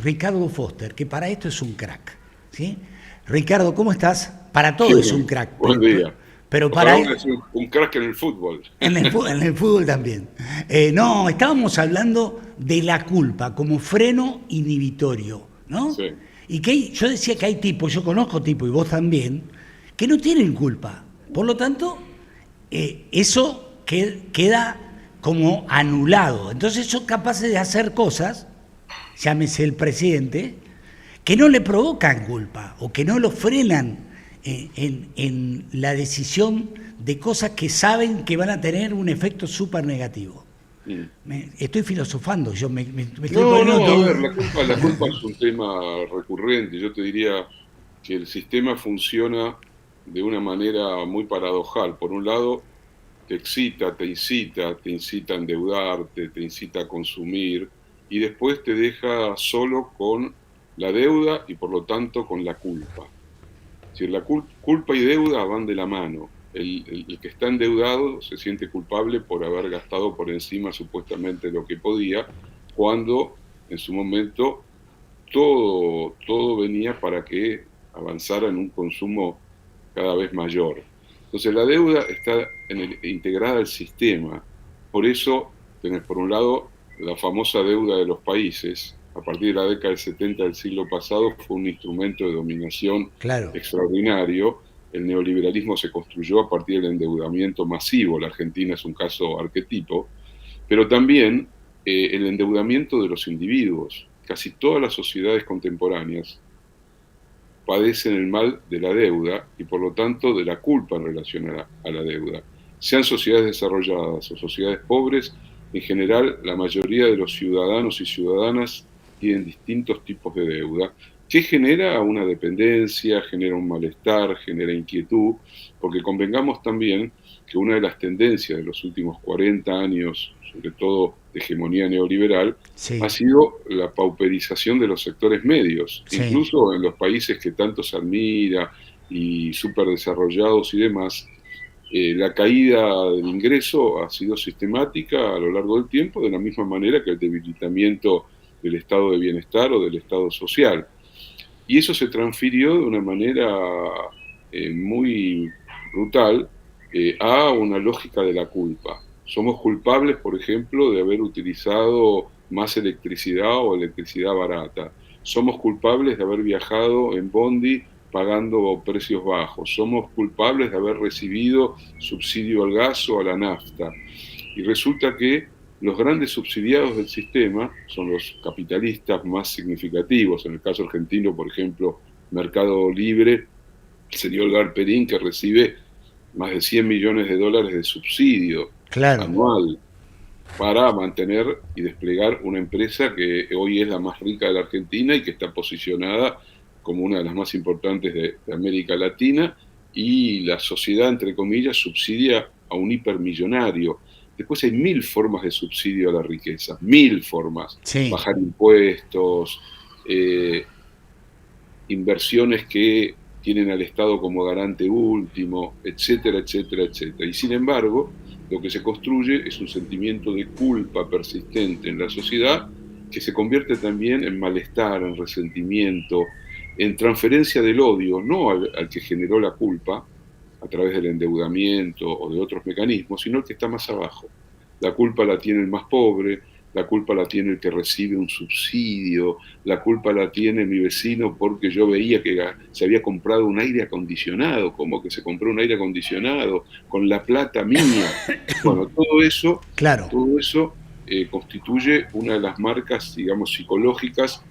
Ricardo Foster, que para esto es un crack, ¿sí? Ricardo, ¿cómo estás? Para Sí, todo es un crack, buen día. pero Ojalá para hubiera sido un crack en el fútbol. en el fútbol también. No, estábamos hablando de la culpa como freno inhibitorio, ¿no? Sí. Y yo decía que hay tipos, yo conozco tipos, y vos también, que no tienen culpa. Por lo tanto, eso queda como anulado. Entonces son capaces de hacer cosas, llámese el presidente, que no le provocan culpa o que no lo frenan en la decisión de cosas que saben que van a tener un efecto súper negativo. Mm. Estoy filosofando, yo me estoy No, poniendo no, a todo. ver, la culpa es un tema recurrente. Yo te diría que el sistema funciona de una manera muy paradojal. Por un lado, te incita a endeudarte, te incita a consumir y después te deja solo con la deuda y por lo tanto con la culpa. Si la culpa y deuda van de la mano. El que está endeudado se siente culpable por haber gastado por encima supuestamente lo que podía, cuando en su momento todo venía para que avanzara en un consumo cada vez mayor. Entonces la deuda está integrada al sistema. Por eso tenés por un lado la famosa deuda de los países. A partir de la década del 70 del siglo pasado fue un instrumento de dominación Claro, extraordinario. El neoliberalismo se construyó a partir del endeudamiento masivo. La Argentina es un caso arquetipo, pero también el endeudamiento de los individuos. Casi todas las sociedades contemporáneas padecen el mal de la deuda y por lo tanto de la culpa en relación a la deuda. Sean sociedades desarrolladas o sociedades pobres, en general la mayoría de los ciudadanos y ciudadanas tienen distintos tipos de deuda, que genera una dependencia, genera un malestar, genera inquietud, porque convengamos también que una de las tendencias de los últimos 40 años, sobre todo de hegemonía neoliberal, ha sí, sido la pauperización de los sectores medios, sí. incluso en los países que tanto se admira y súper desarrollados y demás. La caída del ingreso ha sido sistemática a lo largo del tiempo, de la misma manera que el debilitamiento del estado de bienestar o del estado social. Y eso se transfirió de una manera muy brutal a una lógica de la culpa. Somos culpables, por ejemplo, de haber utilizado más electricidad o electricidad barata. Somos culpables de haber viajado en bondi pagando precios bajos. Somos culpables de haber recibido subsidio al gas o a la nafta. Y resulta que los grandes subsidiados del sistema son los capitalistas más significativos. En el caso argentino, por ejemplo, Mercado Libre, el señor Galperín, que recibe más de 100 millones de dólares de subsidio Claro. anual para mantener y desplegar una empresa que hoy es la más rica de la Argentina y que está posicionada como una de las más importantes de América Latina, y la sociedad, entre comillas, subsidia a un hipermillonario. Después hay mil formas de subsidio a la riqueza, mil formas. Sí, Bajar impuestos, inversiones que tienen al Estado como garante último, etcétera, etcétera, etcétera. Y sin embargo, lo que se construye es un sentimiento de culpa persistente en la sociedad, que se convierte también en malestar, en resentimiento, en transferencia del odio, no al que generó la culpa a través del endeudamiento o de otros mecanismos, sino al que está más abajo. La culpa la tiene el más pobre, la culpa la tiene el que recibe un subsidio, la culpa la tiene mi vecino porque yo veía que se había comprado un aire acondicionado, como que se compró un aire acondicionado con la plata mía. Bueno, claro. todo eso constituye una de las marcas, digamos, psicológicas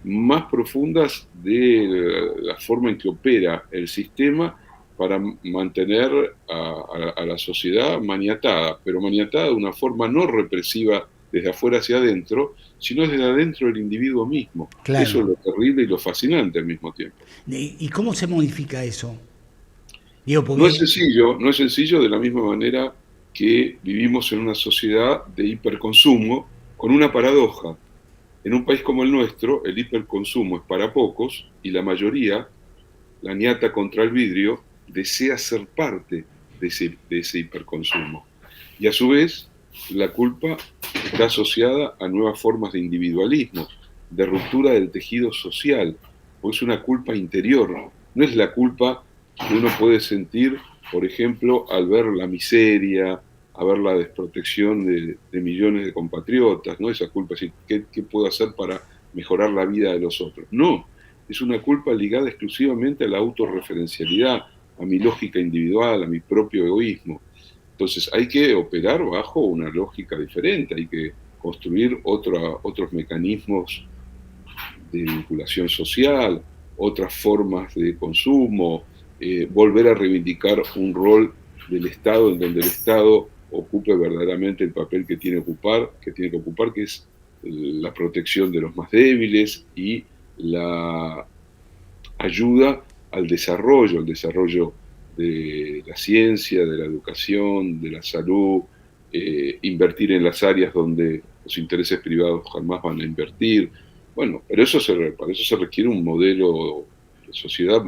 más profundas de la forma en que opera el sistema para mantener a la sociedad maniatada, pero maniatada de una forma no represiva desde afuera hacia adentro, sino desde adentro del individuo mismo. Eso Claro. es lo terrible y lo fascinante al mismo tiempo. ¿Y cómo se modifica eso? Digo, No es porque, sencillo, no es sencillo de la misma manera que vivimos en una sociedad de hiperconsumo con una paradoja. En un país como el nuestro, el hiperconsumo es para pocos y la mayoría, la ñata contra el vidrio, desea ser parte de ese hiperconsumo. Y a su vez, la culpa está asociada a nuevas formas de individualismo, de ruptura del tejido social, porque es una culpa interior, no es la culpa que uno puede sentir, por ejemplo, al ver la miseria, a ver la desprotección de millones de compatriotas, ¿no? Esa culpa, es decir, ¿qué puedo hacer para mejorar la vida de los otros? No, es una culpa ligada exclusivamente a la autorreferencialidad, a mi lógica individual, a mi propio egoísmo. Entonces hay que operar bajo una lógica diferente, hay que construir otros mecanismos de vinculación social, otras formas de consumo, volver a reivindicar un rol del Estado en donde el Estado ocupe verdaderamente el papel que tiene que ocupar, que es la protección de los más débiles y la ayuda al desarrollo de la ciencia, de la educación, de la salud, invertir en las áreas donde los intereses privados jamás van a invertir. Bueno, pero para eso se requiere un modelo de sociedad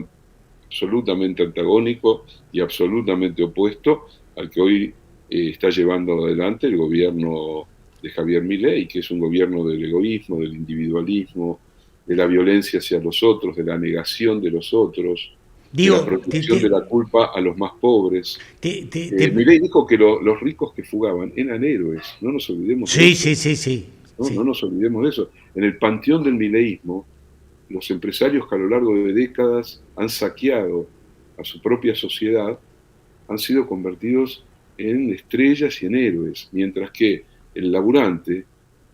absolutamente antagónico y absolutamente opuesto al que hoy está llevando adelante el gobierno de Javier Milei, que es un gobierno del egoísmo, del individualismo, de la violencia hacia los otros, de la negación de los otros, de la protección de la culpa a los más pobres. Milei dijo que los ricos que fugaban eran héroes, no nos olvidemos de eso. Sí. No nos olvidemos de eso. En el panteón del mileísmo, los empresarios que a lo largo de décadas han saqueado a su propia sociedad han sido convertidos en estrellas y en héroes, mientras que el laburante,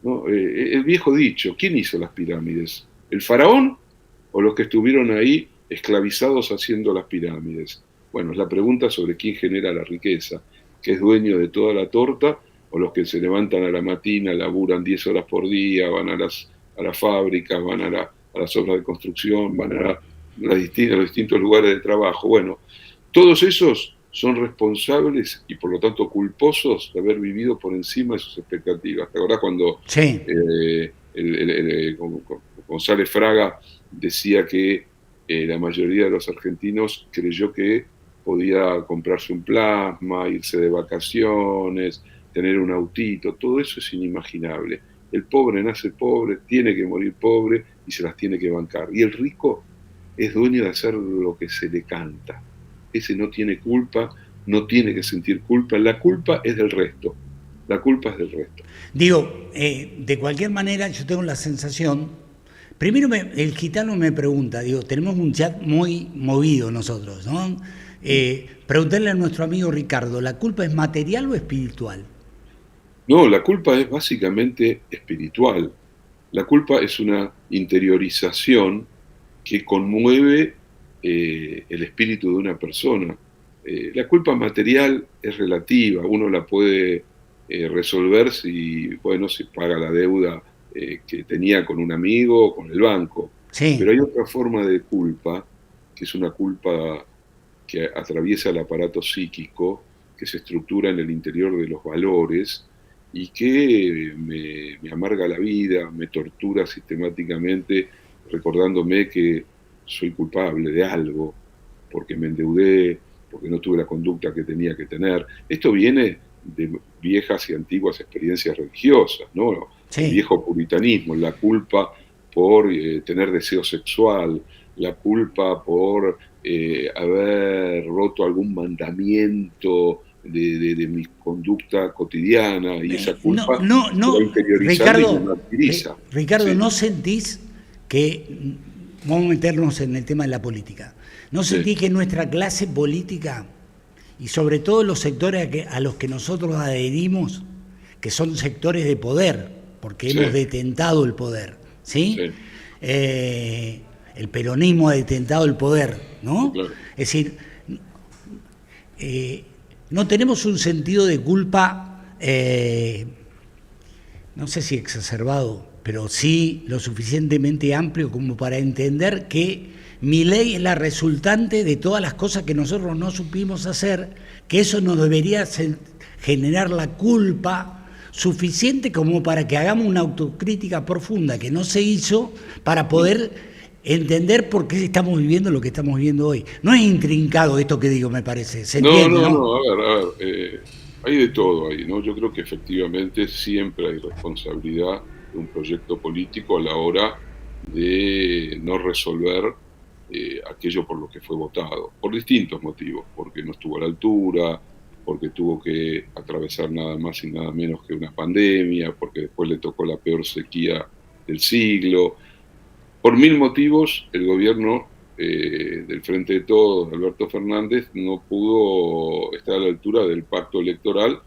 ¿no? El viejo dicho, ¿quién hizo las pirámides? ¿El faraón o los que estuvieron ahí esclavizados haciendo las pirámides? Bueno, es la pregunta sobre quién genera la riqueza, que es dueño de toda la torta, o los que se levantan a la mañana, laburan 10 horas por día, van a las fábricas, van a las obras de construcción, van a los distintos lugares de trabajo. Bueno, todos esos son responsables y por lo tanto culposos de haber vivido por encima de sus expectativas. ¿Te acordás cuando González Fraga decía que la mayoría de los argentinos creyó que podía comprarse un plasma, irse de vacaciones, tener un autito? Todo eso es inimaginable. El pobre nace pobre, tiene que morir pobre y se las tiene que bancar. Y el rico es dueño de hacer lo que se le canta. Ese no tiene culpa, no tiene que sentir culpa. La culpa es del resto. La culpa es del resto. Digo, de cualquier manera yo tengo la sensación, primero el gitano me pregunta, digo, tenemos un chat muy movido nosotros, ¿no? Preguntarle a nuestro amigo Ricardo, ¿la culpa es material o espiritual? No, la culpa es básicamente espiritual. La culpa es una interiorización que conmueve el espíritu de una persona. La culpa material es relativa, uno la puede resolver si paga la deuda que tenía con un amigo o con el banco. Sí. Pero hay otra forma de culpa, que es una culpa que atraviesa el aparato psíquico, que se estructura en el interior de los valores y que me amarga la vida, me tortura sistemáticamente recordándome que soy culpable de algo, porque me endeudé, porque no tuve la conducta que tenía que tener. Esto viene de viejas y antiguas experiencias religiosas, ¿no? Sí. El viejo puritanismo, la culpa por tener deseo sexual, la culpa por haber roto algún mandamiento de mi conducta cotidiana, y esa culpa no, Ricardo, y martiriza. Ricardo, sí. ¿No sentís que, vamos a meternos en el tema de la política, no sentís que nuestra clase política, y sobre todo los sectores a los que nosotros adherimos, que son sectores de poder, porque hemos detentado el poder, ¿sí? El peronismo ha detentado el poder, ¿no? Claro. Es decir, no tenemos un sentido de culpa, no sé si exacerbado, pero sí lo suficientemente amplio como para entender que Milei es la resultante de todas las cosas que nosotros no supimos hacer, que eso nos debería generar la culpa suficiente como para que hagamos una autocrítica profunda que no se hizo para poder entender por qué estamos viviendo lo que estamos viviendo hoy. No es intrincado esto que digo, me parece. ¿Se entiende, no, a ver, hay de todo ahí, ¿no? Yo creo que efectivamente siempre hay responsabilidad un proyecto político a la hora de no resolver aquello por lo que fue votado, por distintos motivos, porque no estuvo a la altura, porque tuvo que atravesar nada más y nada menos que una pandemia, porque después le tocó la peor sequía del siglo. Por mil motivos, el gobierno del Frente de Todos, Alberto Fernández, no pudo estar a la altura del pacto electoral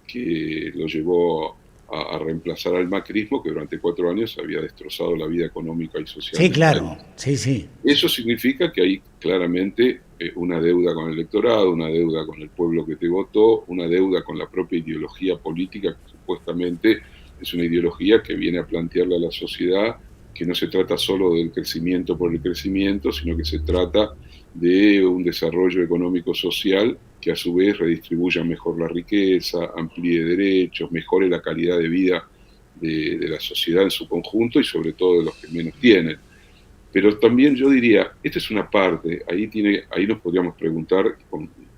que lo llevó a reemplazar al macrismo, que durante 4 años había destrozado la vida económica y social. Sí, claro, sí, sí. Eso significa que hay claramente una deuda con el electorado, una deuda con el pueblo que te votó, una deuda con la propia ideología política, que supuestamente es una ideología que viene a plantearle a la sociedad que no se trata solo del crecimiento por el crecimiento, sino que se trata de un desarrollo económico-social que a su vez redistribuya mejor la riqueza, amplíe derechos, mejore la calidad de vida de la sociedad en su conjunto y sobre todo de los que menos tienen. Pero también yo diría, esta es una parte, ahí nos podríamos preguntar,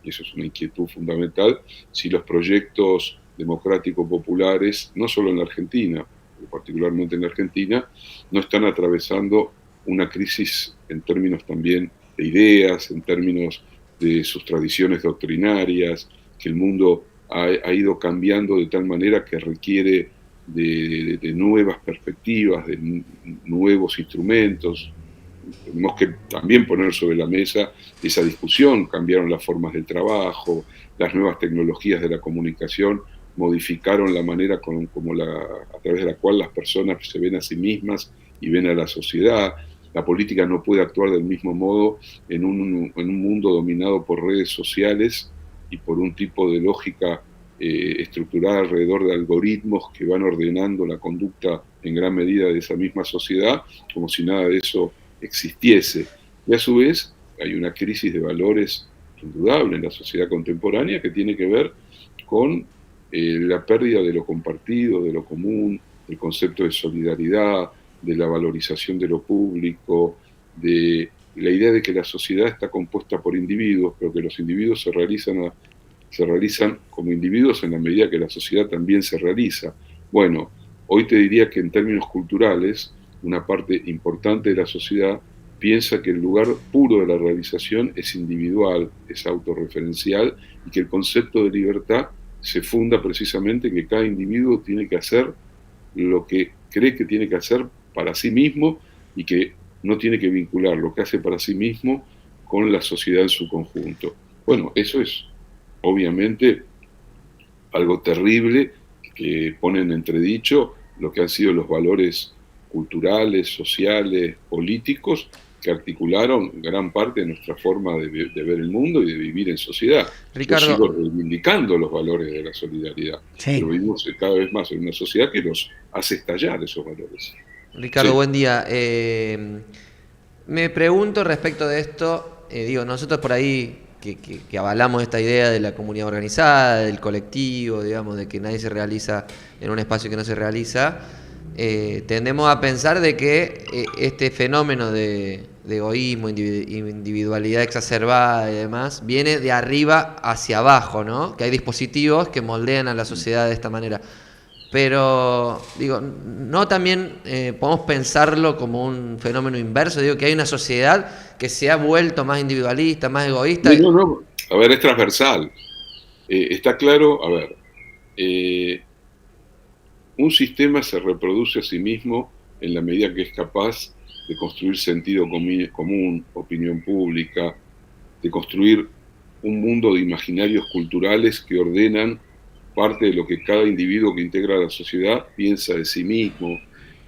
y eso es una inquietud fundamental, si los proyectos democráticos populares, no solo en la Argentina, particularmente en la Argentina, no están atravesando una crisis en términos también de ideas, en términos de sus tradiciones doctrinarias, que el mundo ha ido cambiando de tal manera que requiere de nuevas perspectivas, de nuevos instrumentos. Tenemos que también poner sobre la mesa esa discusión. Cambiaron las formas del trabajo, las nuevas tecnologías de la comunicación modificaron la manera a través de la cual las personas se ven a sí mismas y ven a la sociedad. La política no puede actuar del mismo modo en un mundo dominado por redes sociales y por un tipo de lógica estructurada alrededor de algoritmos que van ordenando la conducta en gran medida de esa misma sociedad, como si nada de eso existiese. Y a su vez hay una crisis de valores indudable en la sociedad contemporánea que tiene que ver con la pérdida de lo compartido, de lo común, del concepto de solidaridad, de la valorización de lo público, de la idea de que la sociedad está compuesta por individuos, pero que los individuos se realizan como individuos en la medida que la sociedad también se realiza. Bueno, hoy te diría que en términos culturales, una parte importante de la sociedad piensa que el lugar puro de la realización es individual, es autorreferencial, y que el concepto de libertad se funda precisamente en que cada individuo tiene que hacer lo que cree que tiene que hacer para sí mismo y que no tiene que vincular lo que hace para sí mismo con la sociedad en su conjunto. Bueno, eso es obviamente algo terrible que pone en entredicho lo que han sido los valores culturales, sociales, políticos que articularon gran parte de nuestra forma de ver el mundo y de vivir en sociedad. Ricardo, yo sigo reivindicando los valores de la solidaridad, sí, pero vivimos cada vez más en una sociedad que nos hace estallar esos valores. Ricardo, Sí. buen día. Me pregunto respecto de esto, nosotros por ahí que avalamos esta idea de la comunidad organizada, del colectivo, digamos, de que nadie se realiza en un espacio que no se realiza, tendemos a pensar de que este fenómeno de egoísmo, individualidad exacerbada y demás, viene de arriba hacia abajo, ¿no? Que hay dispositivos que moldean a la sociedad de esta manera. Pero, no también podemos pensarlo como un fenómeno inverso, que hay una sociedad que se ha vuelto más individualista, más egoísta. No. A ver, es transversal. Está claro, a ver, un sistema se reproduce a sí mismo en la medida que es capaz de construir sentido común, opinión pública, de construir un mundo de imaginarios culturales que ordenan parte de lo que cada individuo que integra la sociedad piensa de sí mismo.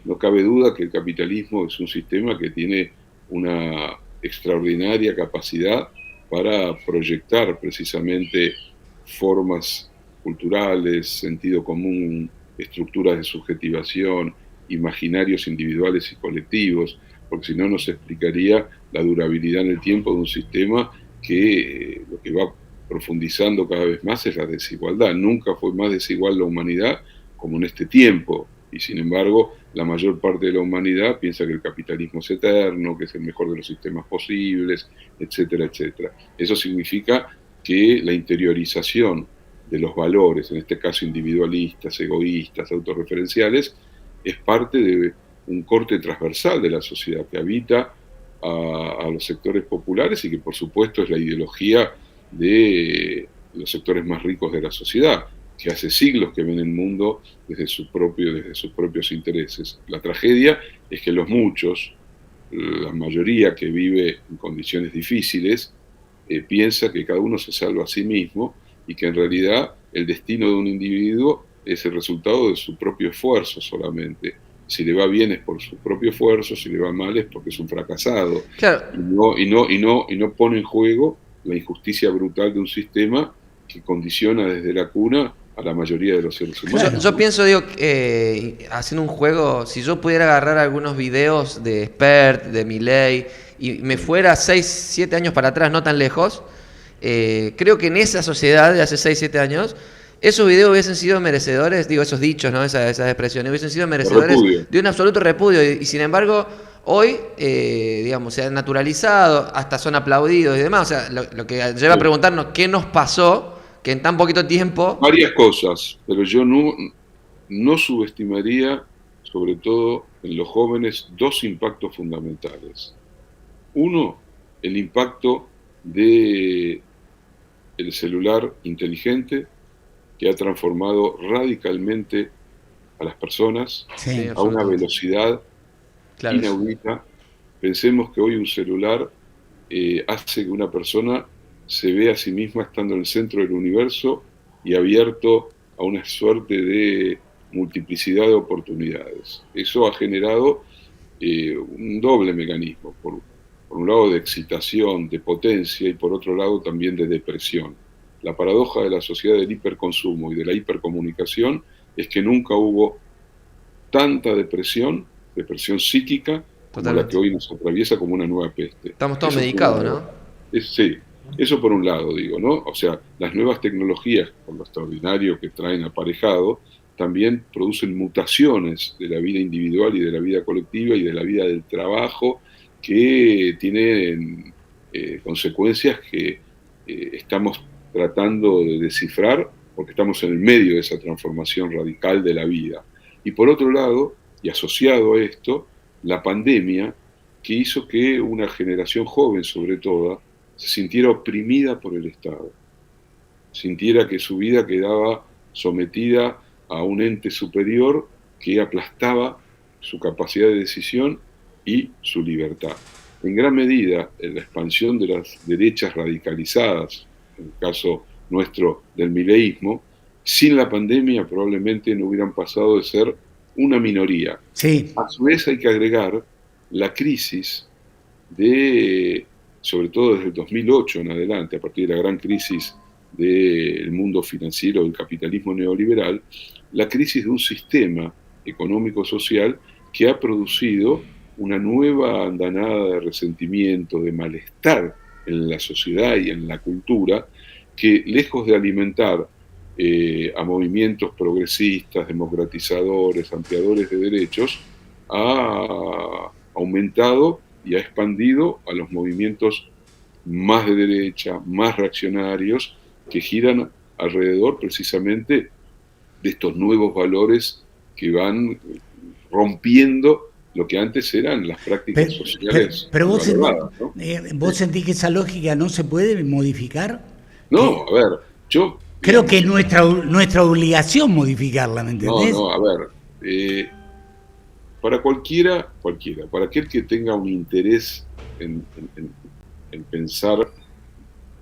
No cabe duda que el capitalismo es un sistema que tiene una extraordinaria capacidad para proyectar precisamente formas culturales, sentido común, estructuras de subjetivación, imaginarios individuales y colectivos, porque si no, no se explicaría la durabilidad en el tiempo de un sistema que lo que va profundizando cada vez más es la desigualdad. Nunca fue más desigual la humanidad como en este tiempo, y sin embargo la mayor parte de la humanidad piensa que el capitalismo es eterno, que es el mejor de los sistemas posibles, etcétera, etcétera. Eso significa que la interiorización de los valores, en este caso individualistas, egoístas, autorreferenciales, es parte de un corte transversal de la sociedad que habita a los sectores populares y que por supuesto es la ideología de los sectores más ricos de la sociedad, que hace siglos que ven el mundo desde sus propios intereses. La tragedia es que los muchos, la mayoría que vive en condiciones difíciles, piensa que cada uno se salva a sí mismo y que en realidad el destino de un individuo es el resultado de su propio esfuerzo solamente. Si le va bien es por su propio esfuerzo, si le va mal es porque es un fracasado. Claro. Y no pone en juego la injusticia brutal de un sistema que condiciona desde la cuna a la mayoría de los seres humanos. Yo pienso, digo, haciendo un juego, si yo pudiera agarrar algunos videos de Spert, de Milei, y me fuera 6, 7 años para atrás, no tan lejos, creo que en esa sociedad de hace 6, 7 años, esos videos hubiesen sido merecedores, digo, esos dichos, ¿no? Esas expresiones, hubiesen sido merecedores de un absoluto repudio. Y sin embargo, hoy, digamos, se han naturalizado, hasta son aplaudidos y demás. O sea, lo que lleva a preguntarnos qué nos pasó, que en tan poquito tiempo... Varias cosas, pero yo no subestimaría, sobre todo en los jóvenes, 2 impactos fundamentales. Uno, el impacto del celular inteligente, que ha transformado radicalmente a las personas a una velocidad inaudita. Pensemos que hoy un celular hace que una persona se vea a sí misma estando en el centro del universo y abierto a una suerte de multiplicidad de oportunidades. Eso ha generado un doble mecanismo, por un lado de excitación, de potencia, y por otro lado también de depresión. La paradoja de la sociedad del hiperconsumo y de la hipercomunicación es que nunca hubo tanta depresión psíquica, como la que hoy nos atraviesa como una nueva peste. Estamos todos medicados, ¿no? Sí, eso por un lado, digo, ¿no? O sea, las nuevas tecnologías, por lo extraordinario que traen aparejado, también producen mutaciones de la vida individual y de la vida colectiva y de la vida del trabajo que tienen consecuencias que estamos tratando de descifrar porque estamos en el medio de esa transformación radical de la vida. Y por otro lado, y asociado a esto, la pandemia que hizo que una generación joven, sobre todo, se sintiera oprimida por el Estado, sintiera que su vida quedaba sometida a un ente superior que aplastaba su capacidad de decisión y su libertad. En gran medida, en la expansión de las derechas radicalizadas, en el caso nuestro del mileísmo, sin la pandemia probablemente no hubieran pasado de ser una minoría. Sí. A su vez hay que agregar la crisis sobre todo desde el 2008 en adelante, a partir de la gran crisis del mundo financiero, del capitalismo neoliberal, la crisis de un sistema económico-social que ha producido una nueva andanada de resentimiento, de malestar en la sociedad y en la cultura, que lejos de alimentar a movimientos progresistas, democratizadores, ampliadores de derechos, ha aumentado y ha expandido a los movimientos más de derecha, más reaccionarios, que giran alrededor precisamente de estos nuevos valores que van rompiendo lo que antes eran las prácticas sociales. Pero vos, ¿no? ¿Vos sentís que esa lógica no se puede modificar? No, a ver, yo... Creo que es nuestra obligación modificarla, ¿me entendés? No, a ver, para cualquiera, para aquel que tenga un interés en pensar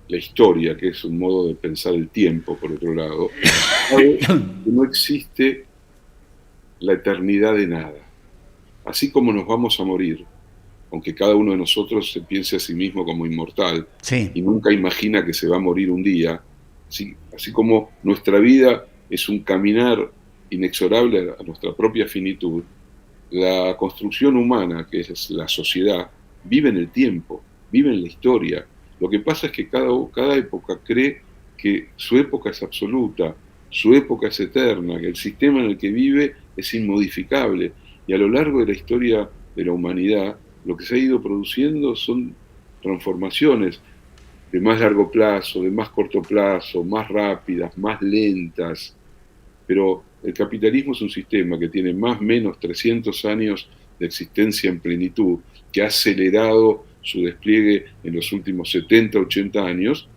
la historia, que es un modo de pensar el tiempo, por otro lado, sabe que no existe la eternidad de nada. Así como nos vamos a morir, aunque cada uno de nosotros se piense a sí mismo como inmortal, sí, y nunca imagina que se va a morir un día, así como nuestra vida es un caminar inexorable a nuestra propia finitud, la construcción humana, que es la sociedad, vive en el tiempo, vive en la historia. Lo que pasa es que cada época cree que su época es absoluta, su época es eterna, que el sistema en el que vive es inmodificable. Y a lo largo de la historia de la humanidad, lo que se ha ido produciendo son transformaciones de más largo plazo, de más corto plazo, más rápidas, más lentas, pero el capitalismo es un sistema que tiene más o menos 300 años de existencia en plenitud, que ha acelerado su despliegue en los últimos 70, 80 años,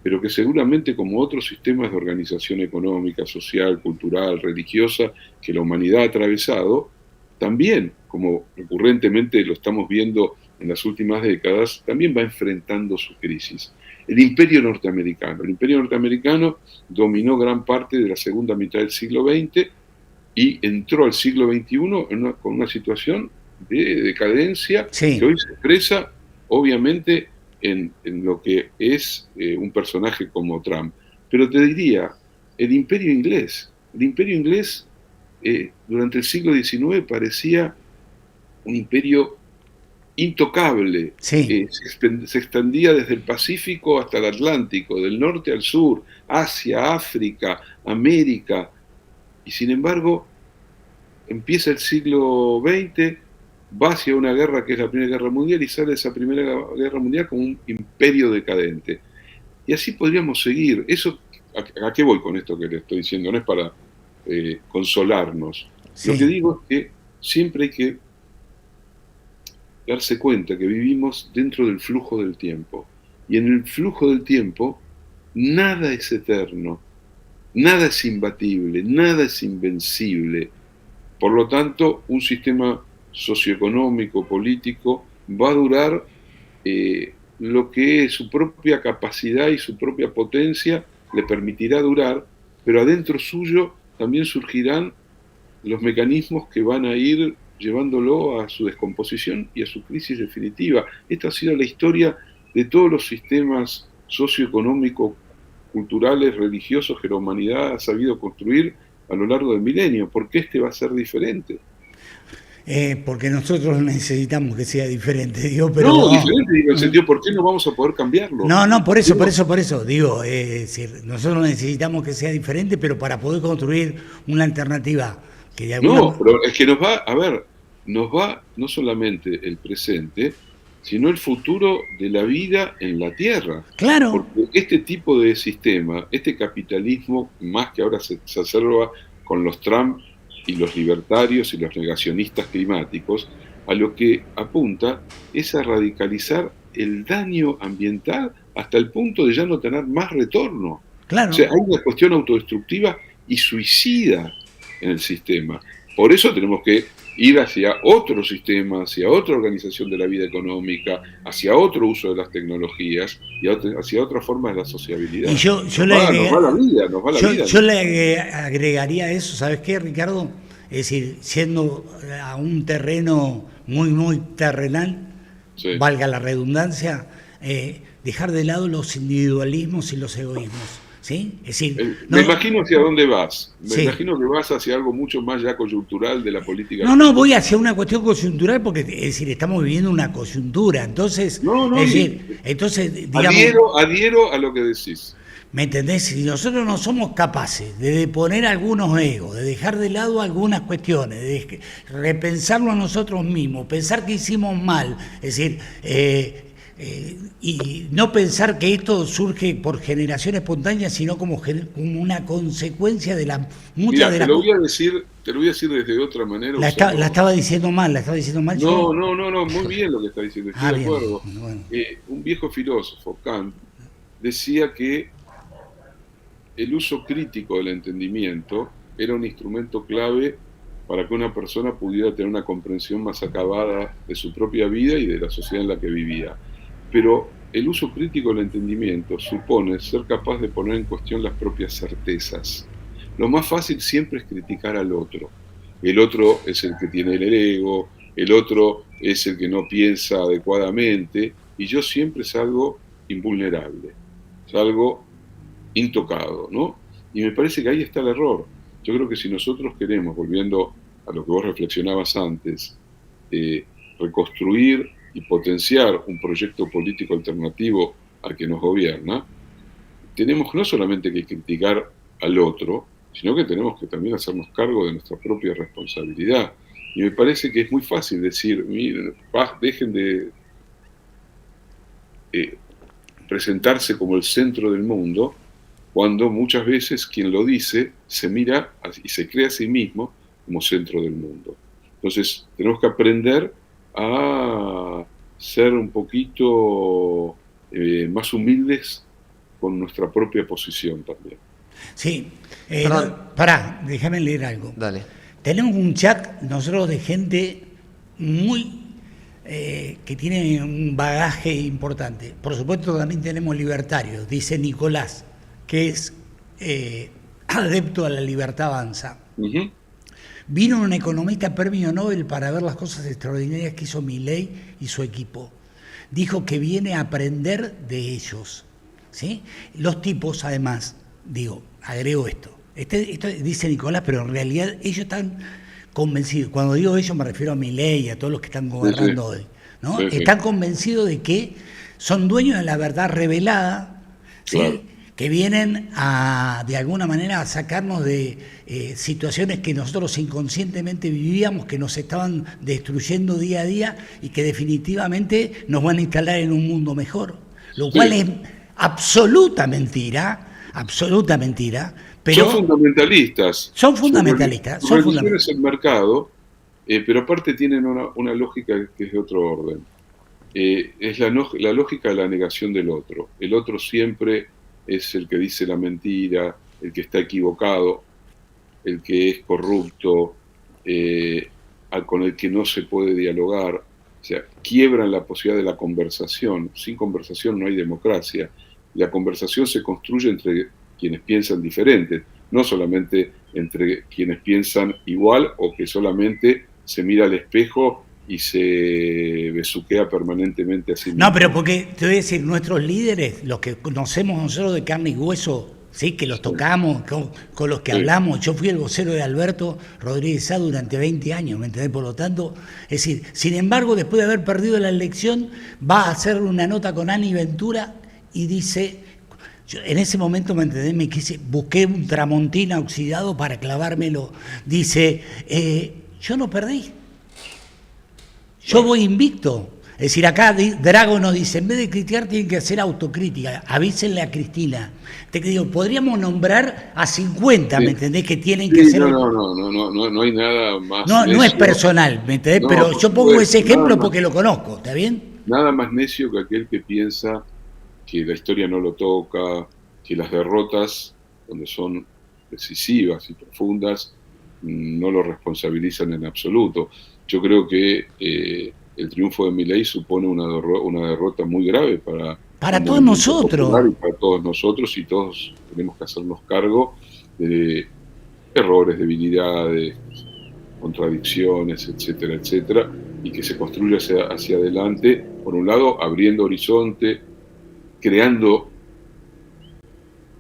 pero que seguramente, como otros sistemas de organización económica, social, cultural, religiosa que la humanidad ha atravesado, también, como recurrentemente lo estamos viendo en las últimas décadas, también va enfrentando su crisis. El Imperio norteamericano dominó gran parte de la segunda mitad del siglo XX y entró al siglo XXI con una situación de decadencia que hoy se expresa, obviamente, en lo que es un personaje como Trump. Pero te diría, el imperio inglés durante el siglo XIX parecía un imperio intocable, se extendía desde el Pacífico hasta el Atlántico, del norte al sur, Asia, África, América, y sin embargo empieza el siglo XX, va hacia una guerra que es la Primera Guerra Mundial y sale de esa Primera Guerra Mundial como un imperio decadente. Y así podríamos seguir. Eso, ¿a qué voy con esto que le estoy diciendo? No es para consolarnos. Lo que digo es que siempre hay que darse cuenta que vivimos dentro del flujo del tiempo. Y en el flujo del tiempo, nada es eterno, nada es imbatible, nada es invencible. Por lo tanto, un sistema socioeconómico, político, va a durar lo que su propia capacidad y su propia potencia le permitirá durar, pero adentro suyo también surgirán los mecanismos que van a ir llevándolo a su descomposición y a su crisis definitiva. Esta ha sido la historia de todos los sistemas socioeconómicos, culturales, religiosos que la humanidad ha sabido construir a lo largo del milenio. ¿Por qué este va a ser diferente? Porque nosotros necesitamos que sea diferente, digo, pero... No, diferente, digo, en el sentido, ¿por qué no vamos a poder cambiarlo? No, por eso, digo, es decir, nosotros necesitamos que sea diferente, pero para poder construir una alternativa que de alguna... No, pero es que nos va no solamente el presente, sino el futuro de la vida en la Tierra. Claro. Porque este tipo de sistema, este capitalismo, más que ahora se exacerba con los Trump y los libertarios y los negacionistas climáticos, a lo que apunta es a radicalizar el daño ambiental hasta el punto de ya no tener más retorno. Claro. O sea, hay una cuestión autodestructiva y suicida en el sistema. Por eso tenemos que ir hacia otro sistema, hacia otra organización de la vida económica, hacia otro uso de las tecnologías y hacia otra forma de la sociabilidad. Y yo nos va la vida. Yo le agregaría a eso, ¿sabes qué, Ricardo? Es decir, siendo a un terreno muy, muy terrenal, valga la redundancia, dejar de lado los individualismos y los egoísmos. ¿Sí? Es decir, me imagino hacia dónde vas. Me imagino que vas hacia algo mucho más ya coyuntural de la política. No, voy hacia una cuestión coyuntural porque, es decir, estamos viviendo una coyuntura. Entonces, digamos, adhiero a lo que decís. ¿Me entendés? Si nosotros no somos capaces de deponer algunos egos, de dejar de lado algunas cuestiones, de repensarlo a nosotros mismos, pensar que hicimos mal, es decir, y no pensar que esto surge por generación espontánea, sino como una consecuencia de la mucha de la... Te lo voy a decir desde otra manera. La estaba diciendo mal. No, muy bien lo que está diciendo, estoy de acuerdo. Bueno. Un viejo filósofo, Kant, decía que el uso crítico del entendimiento era un instrumento clave para que una persona pudiera tener una comprensión más acabada de su propia vida y de la sociedad en la que vivía. Pero el uso crítico del entendimiento supone ser capaz de poner en cuestión las propias certezas. Lo más fácil siempre es criticar al otro. El otro es el que tiene el ego, el otro es el que no piensa adecuadamente, y yo siempre salgo invulnerable, salgo intocado, ¿no? Y me parece que ahí está el error. Yo creo que si nosotros queremos, volviendo a lo que vos reflexionabas antes, reconstruir y potenciar un proyecto político alternativo al que nos gobierna, tenemos no solamente que criticar al otro, sino que tenemos que también hacernos cargo de nuestra propia responsabilidad. Y me parece que es muy fácil decir, miren, dejen de presentarse como el centro del mundo, cuando muchas veces quien lo dice se mira y se cree a sí mismo como centro del mundo. Entonces tenemos que aprender a ser un poquito más humildes con nuestra propia posición también. Sí, Perdón. pará, déjame leer algo. Dale. Tenemos un chat nosotros de gente muy que tiene un bagaje importante. Por supuesto también tenemos libertarios, dice Nicolás, que es adepto a la libertad avanza. Uh-huh. Vino un economista premio Nobel para ver las cosas extraordinarias que hizo Milei y su equipo. Dijo que viene a aprender de ellos, ¿sí? Los tipos, además, agrego esto. Esto dice Nicolás, pero en realidad ellos están convencidos. Cuando digo ellos me refiero a Milei y a todos los que están gobernando hoy, ¿no? Sí. Están convencidos de que son dueños de la verdad revelada, ¿sí? Claro. Que vienen a, de alguna manera, a sacarnos de situaciones que nosotros inconscientemente vivíamos, que nos estaban destruyendo día a día y que definitivamente nos van a instalar en un mundo mejor. Lo cual es absoluta mentira, pero... Son fundamentalistas. Son fundamentalistas. Su religión es el mercado, pero aparte tienen una lógica que es de otro orden. Es la lógica de la negación del otro. El otro siempre es el que dice la mentira, el que está equivocado, el que es corrupto, con el que no se puede dialogar. O sea, quiebran la posibilidad de la conversación. Sin conversación no hay democracia. La conversación se construye entre quienes piensan diferentes, no solamente entre quienes piensan igual o que solamente se mira al espejo y se besuquea permanentemente a sí mismo. No, pero porque te voy a decir, nuestros líderes, los que conocemos nosotros de carne y hueso, ¿sí? Que los tocamos, con los que hablamos. Yo fui el vocero de Alberto Rodríguez Sá durante 20 años, ¿me entendés? Por lo tanto, es decir, sin embargo, después de haber perdido la elección, va a hacer una nota con Ani Ventura y dice... Yo en ese momento, ¿me entendés? Busqué un tramontina oxidado para clavármelo. Dice, yo no perdí. Yo voy invicto. Es decir, acá Drago nos dice, en vez de criticar tienen que hacer autocrítica. Avísenle a Cristina. Te digo, podríamos nombrar a 50, sí. ¿Me entendés? Que tienen que hacer... No hay nada más. No es personal, ¿me entendés? No, pero yo pongo ese ejemplo porque lo conozco, ¿está bien? Nada más necio que aquel que piensa que la historia no lo toca, que las derrotas, cuando son decisivas y profundas, no lo responsabilizan en absoluto. Yo creo que el triunfo de Milei supone una derrota muy grave para todos nosotros. Y para todos nosotros, y todos tenemos que hacernos cargo de errores, debilidades, contradicciones, etcétera, etcétera, y que se construya hacia adelante, por un lado, abriendo horizonte, creando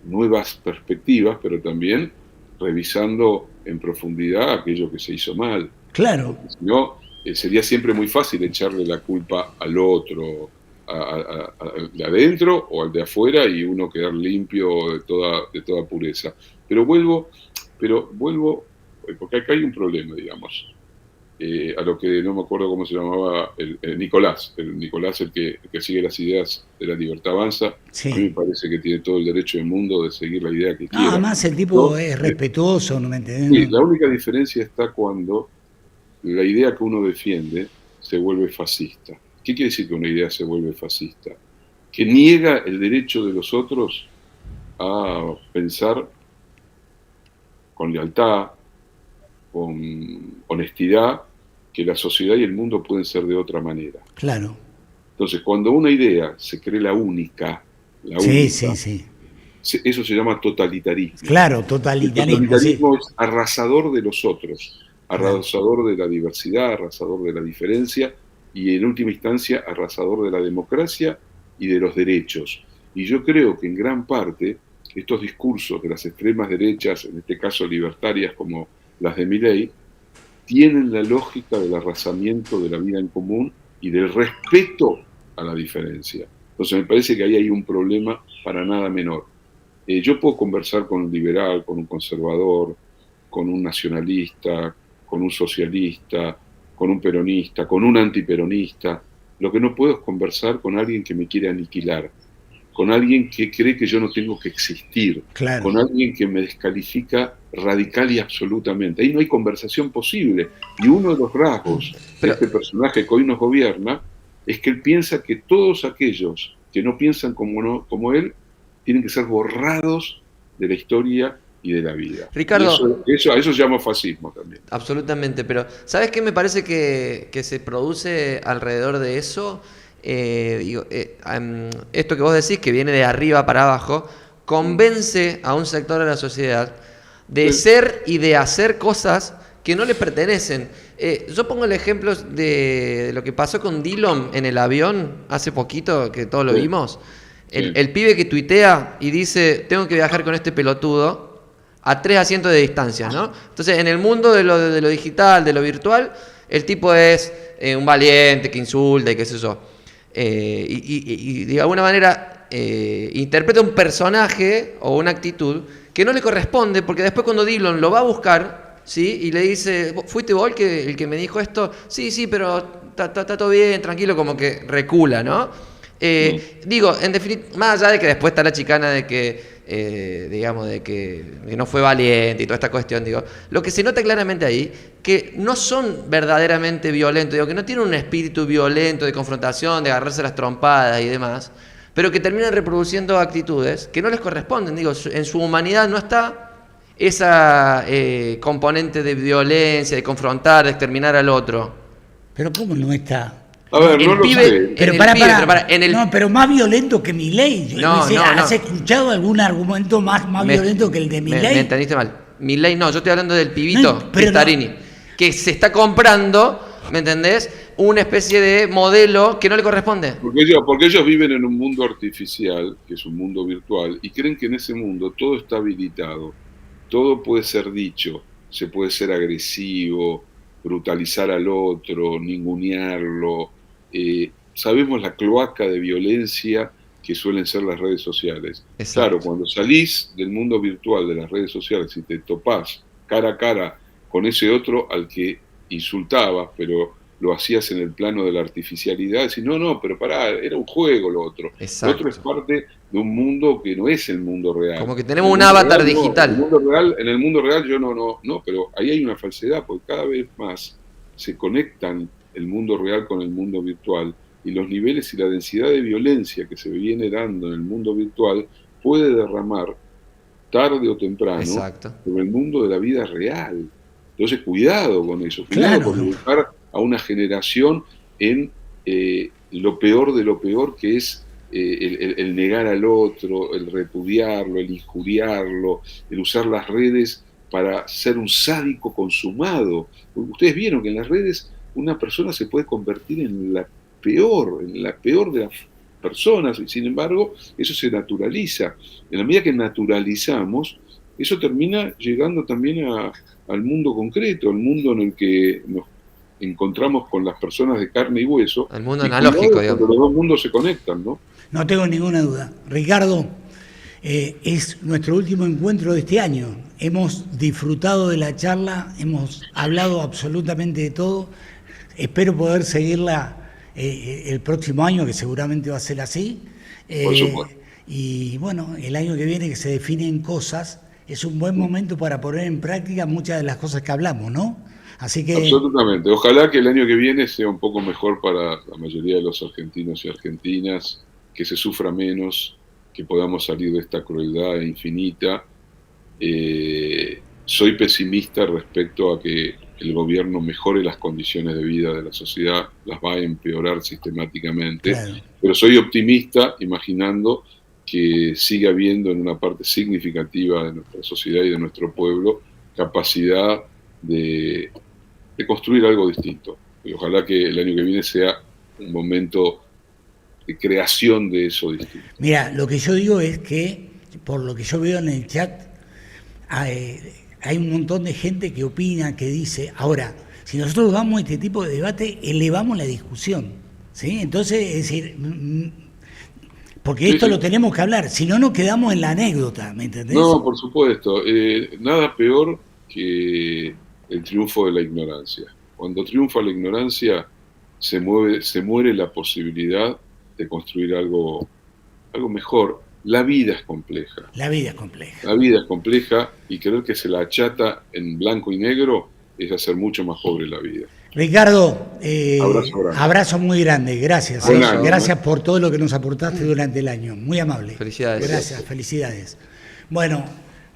nuevas perspectivas, pero también revisando en profundidad aquello que se hizo mal. Claro. Porque si no, sería siempre muy fácil echarle la culpa al otro, al de adentro o al de afuera, y uno quedar limpio de toda pureza. Pero vuelvo, porque acá hay un problema, digamos. A lo que no me acuerdo cómo se llamaba, Nicolás, el que sigue las ideas de la libertad avanza. Sí. A mí me parece que tiene todo el derecho del mundo de seguir la idea que quiera. Nada más el tipo es respetuoso, ¿no me entendés? Sí, la única diferencia está cuando la idea que uno defiende se vuelve fascista. ¿Qué quiere decir que una idea se vuelve fascista? Que niega el derecho de los otros a pensar con lealtad, con honestidad, que la sociedad y el mundo pueden ser de otra manera. Claro. Entonces, cuando una idea se cree la única, sí. Eso se llama totalitarismo. Claro, totalitarismo. El totalitarismo es arrasador de los otros, arrasador de la diversidad, arrasador de la diferencia y, en última instancia, arrasador de la democracia y de los derechos. Y yo creo que en gran parte estos discursos de las extremas derechas, en este caso libertarias como las de Milei, tienen la lógica del arrasamiento de la vida en común y del respeto a la diferencia. Entonces me parece que ahí hay un problema para nada menor. Yo puedo conversar con un liberal, con un conservador, con un nacionalista, con un socialista, con un peronista, con un antiperonista. Lo que no puedo es conversar con alguien que me quiere aniquilar, con alguien que cree que yo no tengo que existir, Claro. con alguien que me descalifica radical y absolutamente. Ahí no hay conversación posible. Y uno de los rasgos de este personaje que hoy nos gobierna es que él piensa que todos aquellos que no piensan como él tienen que ser borrados de la historia y de la vida. Ricardo, Y eso se llama fascismo también. absolutamente, pero ¿sabes qué me parece que se produce alrededor de eso? Esto que vos decís, que viene de arriba para abajo, convence a un sector de la sociedad de ser y de hacer cosas que no le pertenecen. Yo pongo el ejemplo de lo que pasó con Dillon en el avión hace poquito, que todos lo vimos. El pibe que tuitea y dice, tengo que viajar con este pelotudo a 3 asientos de distancia, ¿no? Entonces, en el mundo de lo digital, de lo virtual, el tipo es un valiente que insulta y qué sé yo. Y de alguna manera interpreta un personaje o una actitud que no le corresponde, porque después cuando Dillon lo va a buscar, ¿sí? Y le dice, ¿fuiste vos el que me dijo esto? Sí, pero está todo bien, tranquilo, como que recula, ¿no? Digo, en definitiva, más allá de que después está la chicana de que, digamos, de que no fue valiente y toda esta cuestión, digo, lo que se nota claramente ahí, que no son verdaderamente violentos, digo, que no tienen un espíritu violento de confrontación, de agarrarse las trompadas y demás, pero que terminan reproduciendo actitudes que no les corresponden, digo, en su humanidad no está esa componente de violencia, de confrontar, de exterminar al otro. Pero ¿cómo no está? A ver, no lo sé. Pero pero más violento que Milei. ¿Has escuchado algún argumento más violento que el de Milei? Me entendiste mal. Milei no, yo estoy hablando del pibito Pistarini, que se está comprando, ¿me entendés? Una especie de modelo que no le corresponde. Porque ellos viven en un mundo artificial, que es un mundo virtual, y creen que en ese mundo todo está habilitado, todo puede ser dicho, se puede ser agresivo, brutalizar al otro, ningunearlo. Sabemos la cloaca de violencia que suelen ser las redes sociales. Exacto. Claro, cuando salís del mundo virtual de las redes sociales y te topás cara a cara con ese otro al que insultabas, pero lo hacías en el plano de la artificialidad, decís, no, pero pará, era un juego lo otro. Exacto. Lo otro es parte de un mundo que no es el mundo real. Como que tenemos un avatar digital. En el mundo real yo no, pero ahí hay una falsedad, porque cada vez más se conectan el mundo real con el mundo virtual, y los niveles y la densidad de violencia que se viene dando en el mundo virtual puede derramar tarde o temprano sobre el mundo de la vida real. Entonces cuidado con eso, cuidado con educar a una generación en lo peor de lo peor, que es el negar al otro, el repudiarlo, el injuriarlo, el usar las redes para ser un sádico consumado. Ustedes vieron que en las redes una persona se puede convertir en la peor de las personas, y sin embargo eso se naturaliza. En la medida que naturalizamos, eso termina llegando también al mundo concreto, al mundo en el que nos encontramos con las personas de carne y hueso. El mundo analógico, digamos. Cuando los dos mundos se conectan, ¿no? No tengo ninguna duda. Ricardo, es nuestro último encuentro de este año. Hemos disfrutado de la charla, hemos hablado absolutamente de todo. Espero poder seguirla el próximo año, que seguramente va a ser así. Por supuesto. Y bueno, el año que viene, que se definen cosas, es un buen momento para poner en práctica muchas de las cosas que hablamos, ¿no? Así que... Absolutamente. Ojalá que el año que viene sea un poco mejor para la mayoría de los argentinos y argentinas, que se sufra menos, que podamos salir de esta crueldad infinita. Soy pesimista respecto a que el gobierno mejore las condiciones de vida de la sociedad, las va a empeorar sistemáticamente, pero soy optimista imaginando que siga habiendo en una parte significativa de nuestra sociedad y de nuestro pueblo capacidad de construir algo distinto. Y ojalá que el año que viene sea un momento de creación de eso distinto. Mira, lo que yo digo es que, por lo que yo veo en el chat, hay un montón de gente que opina, que dice, ahora, si nosotros vamos a este tipo de debate, elevamos la discusión, ¿sí? Entonces, es decir, porque esto lo tenemos que hablar, si no nos quedamos en la anécdota, ¿me entendés? No, por supuesto, nada peor que el triunfo de la ignorancia. Cuando triunfa la ignorancia, se muere la posibilidad de construir algo algo mejor. La vida es compleja. La vida es compleja. La vida es compleja y creer que se la achata en blanco y negro es hacer mucho más pobre la vida. Ricardo, Abrazo muy grande, gracias. Buen año, gracias por todo lo que nos aportaste durante el año, muy amable. Felicidades. Gracias, felicidades. Bueno,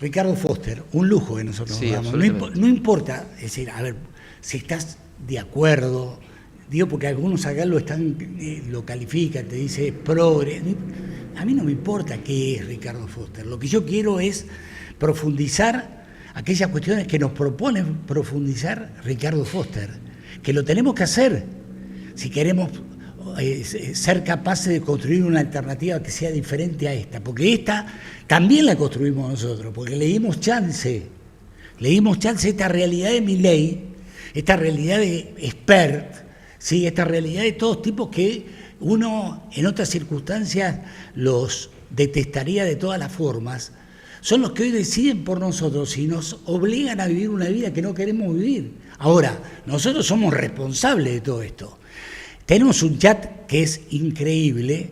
Ricardo Foster, un lujo que nosotros Sí, nos damos. No importa, es decir, a ver, si estás de acuerdo, digo porque algunos acá lo califican, te dice progre. A mí no me importa qué es Ricardo Foster, lo que yo quiero es profundizar aquellas cuestiones que nos propone profundizar Ricardo Foster, que lo tenemos que hacer si queremos ser capaces de construir una alternativa que sea diferente a esta, porque esta también la construimos nosotros, porque le dimos chance a esta realidad de Milei, esta realidad de Expert, ¿sí? Esta realidad de todos tipos que uno en otras circunstancias los detestaría de todas las formas, son los que hoy deciden por nosotros y nos obligan a vivir una vida que no queremos vivir. Ahora, nosotros somos responsables de todo esto. Tenemos un chat que es increíble,